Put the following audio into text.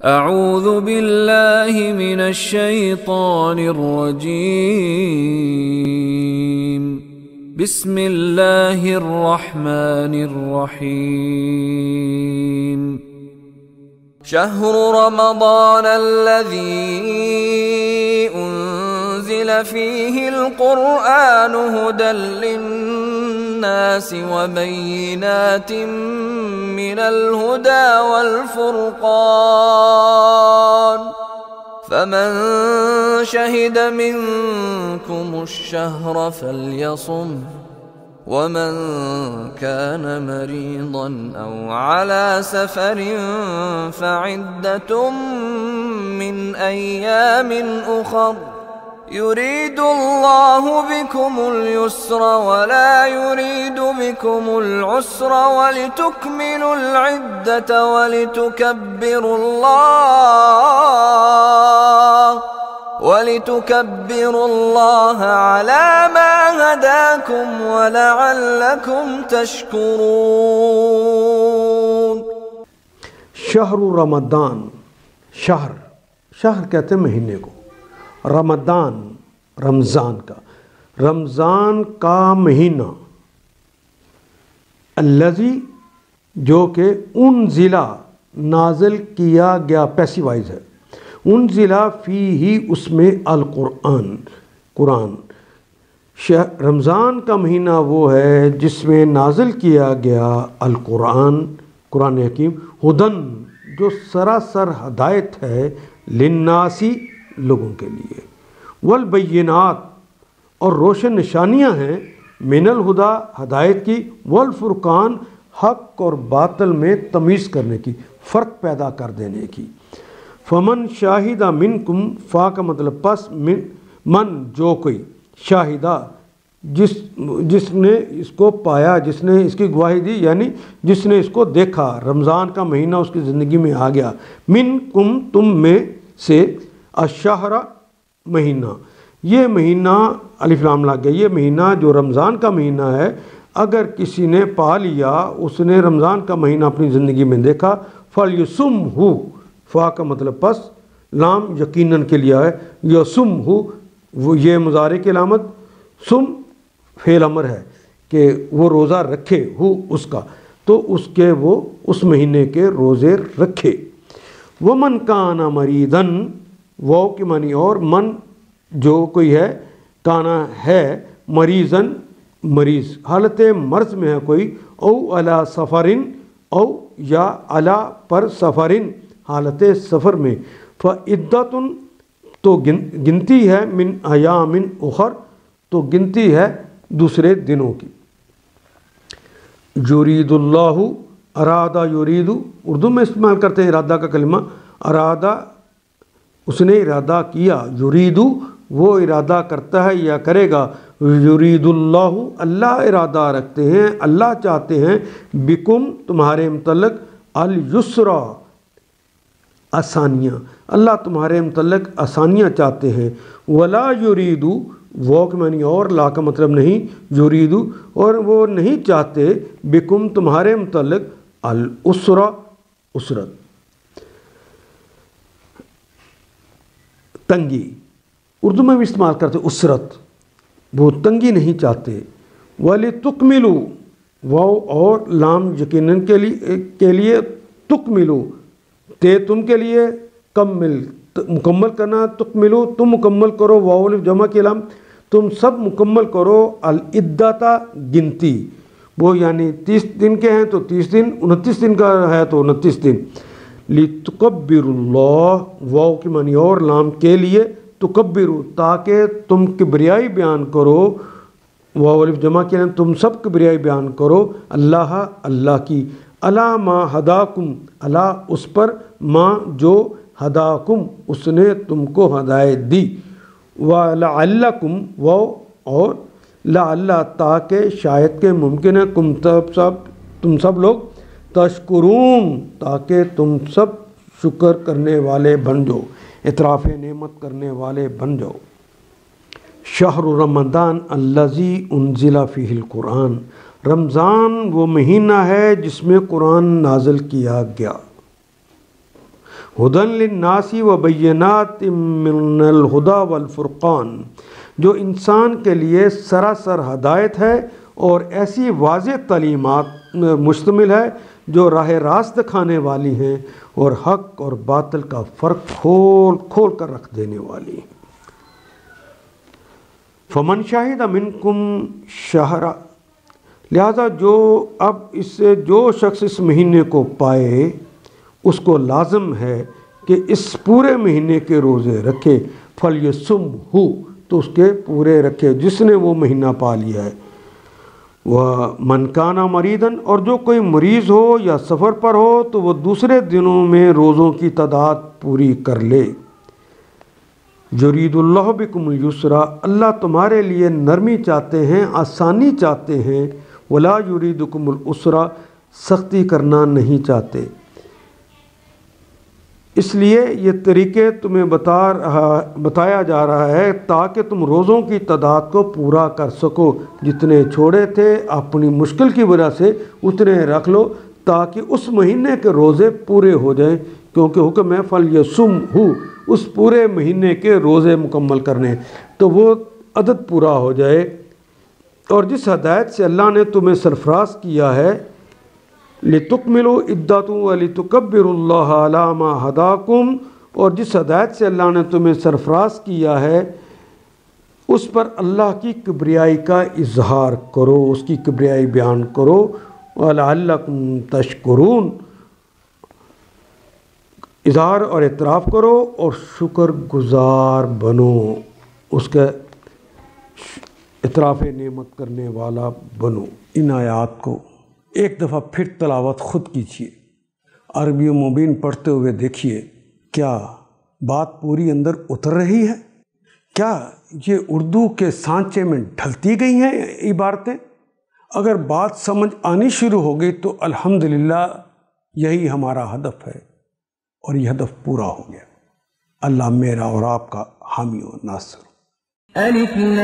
اعوذ باللہ من الشیطان الرجیم بسم اللہ الرحمن الرحیم شہر رمضان الذی انزل فیہ القرآن ھدی للناس وبینات من الہدی والفرقان فمن شہد منکم الشہر فلیصم ومن كان مريضا أو على سفر فعدة من أيام أخر يريد الله بكم اليسر ولا يريد بكم العسر ولتكملوا العدة ولتكبروا الله على ما هداكم ولعلكم تشكرون۔ شہر رمضان، شہر کہتے ہیں مہینے کو، رمضان رمضان کا مہینہ، الذی جو کہ انزلہ نازل کیا گیا، پیسیوائز ہے، انزلہ فیہ اس میں قرآن۔ رمضان کا مہینہ وہ ہے جس میں نازل کیا گیا قرآن حکیم، ہدن جو سراسر ہدایت ہے، للناسی لوگوں کے لیے، والبینات اور روشن نشانیاں ہیں، من الہدا ہدایت کی، والفرقان حق اور باطل میں تمیز کرنے کی، فرق پیدا کر دینے کی۔ فمن شاہدہ منکم، فا کا مطلب پس، من جو کوئی، شاہدہ جس نے اس کو پایا، جس نے اس کی گواہی دی، یعنی جس نے اس کو دیکھا، رمضان کا مہینہ اس کی زندگی میں آ گیا، منکم تم میں سے، الشہر مہینہ، یہ مہینہ الف لام لگ گیا، یہ مہینہ جو رمضان کا مہینہ ہے، اگر کسی نے پا لیا، اس نے رمضان کا مہینہ اپنی زندگی میں دیکھا، فَلْيُصُمْهُ، فا کا مطلب پس، لام یقیناً کے لیے ہے، یصمہ وہ یہ مضارع کی علامت، سم فعل امر ہے کہ وہ روزہ رکھے، ہو اس کا، تو اس کے وہ اس مہینے کے روزے رکھے۔ وَمَنْ كَانَ مَرِيضًا، واو کی معنی اور، من جو کوئی ہے، کانا ہے، مریضاً مریض، حالت مرض میں ہے کوئی، او علی سفرن، او یا علی پر سفرن، حالت سفر میں، فعدۃ تو گنتی ہے، من ایام اخر تو گنتی ہے دوسرے دنوں کی۔ یرید اللہ، ارادہ یرید، اردو میں استعمال کرتے ہیں ارادہ کا کلمہ، ارادہ اس نے ارادہ کیا، یرید وہ ارادہ کرتا ہے یا کرے گا، یرید اللہ اللہ ارادہ رکھتے ہیں، اللہ چاہتے ہیں، بکم تمہارے متعلق، الیسرا آسانیاں، اللہ تمہارے متعلق آسانیاں چاہتے ہیں، ولا یرید وہ کہ معنی اور، لا کا مطلب نہیں، یرید اور وہ نہیں چاہتے، بکم تمہارے متعلق، الاسرا اسرت، تنگی، اردو میں بھی استعمال کرتے اسرت، وہ تنگی نہیں چاہتے، وَلِتُكْمِلُوا واو اور لام یقیناً کے لیے، تکملو تے تم کے لیے، مکمل کرنا، تکملو تم مکمل کرو، واو الف جمع کے لام، تم سب مکمل کرو، العدۃ گنتی، وہ یعنی 30 دن کے ہیں تو 30 دن، 29 دن کا ہے تو 29 دن، لِتُكَبِّرُوا اللَّهَ واو کی معنی اور، لام کے لیے، تکبرو تاکہ تم کبریائی بیان کرو، واو الف جمع کے لام، تم سب کبریائی بیان کرو، اللہ کی، علی ما ہداکم علی اس پر، ما جو ہداکم اس نے تم کو ہدایت دی، وَلَعَلَّكُمْ واو اور لعل تاکہ شاید کہ ممکن ہے، تم سب لوگ، تشکرون تاکہ تم سب شکر کرنے والے بن جاؤ، اعتراف نعمت کرنے والے بن جاؤ۔ شہر رمضان الذی انزل فیہ القرآن، رمضان وہ مہینہ ہے جس میں قرآن نازل کیا گیا، ہدن للناس وبینات من الہدی والفرقان، جو انسان کے لیے سراسر ہدایت ہے اور ایسی واضح تعلیمات مشتمل ہے جو راہ راست دکھانے والی ہیں اور حق اور باطل کا فرق کھول کھول کر رکھ دینے والی ہیں۔ فمن شاہد منکم شہر، لہذا جو شخص اس مہینے کو پائے اس کو لازم ہے کہ اس پورے مہینے کے روزے رکھے، فلیصمہ، تو اس کے پورے رکھے جس نے وہ مہینہ پا لیا ہے۔ وَمَنْ كَانَ مَرِيضًا، اور جو کوئی مریض ہو یا سفر پر ہو تو وہ دوسرے دنوں میں روزوں کی تعداد پوری کر لے۔ یرید اللہ بکم الیسر، اللہ تمہارے لیے نرمی چاہتے ہیں، آسانی چاہتے ہیں، ولا یریدکم العسر، سختی کرنا نہیں چاہتے۔ اس لیے یہ طریقے تمہیں بتایا جا رہا ہے تاکہ تم روزوں کی تعداد کو پورا کر سکو، جتنے چھوڑے تھے اپنی مشکل کی وجہ سے اتنے رکھ لو تاکہ اس مہینے کے روزے پورے ہو جائیں، کیونکہ حکم ہے فلیصمہ، اس پورے مہینے کے روزے مکمل کرنے، تو وہ عدد پورا ہو جائے۔ اور جس ہدایت سے اللہ نے تمہیں سرفراز کیا ہے، لِتُكْمِلُوا عِدَّةَ وَلِتُكَبِّرُوا اللَّهَ عَلَىٰ مَا هَدَاكُمْ، اور جس ہدایت سے اللہ نے تمہیں سرفراز کیا ہے اس پر اللہ کی کبریائی کا اظہار کرو، اس کی کبریائی بیان کرو، وَلَعَلَّكُمْ تَشْكُرُونَ، اظہار اور اعتراف کرو اور شکر گزار بنو، اس کا اعتراف نعمت کرنے والا بنو۔ ان آیات کو ایک دفعہ پھر تلاوت خود کیجیے، عربی مبین پڑھتے ہوئے دیکھیے کیا بات پوری اندر اتر رہی ہے، کیا یہ اردو کے سانچے میں ڈھلتی گئی ہیں عبارتیں۔ اگر بات سمجھ آنی شروع ہو گئی تو الحمدللہ یہی ہمارا ہدف ہے اور یہ ہدف پورا ہو گیا۔ اللہ میرا اور آپ کا حامی و ناصر۔ الف لام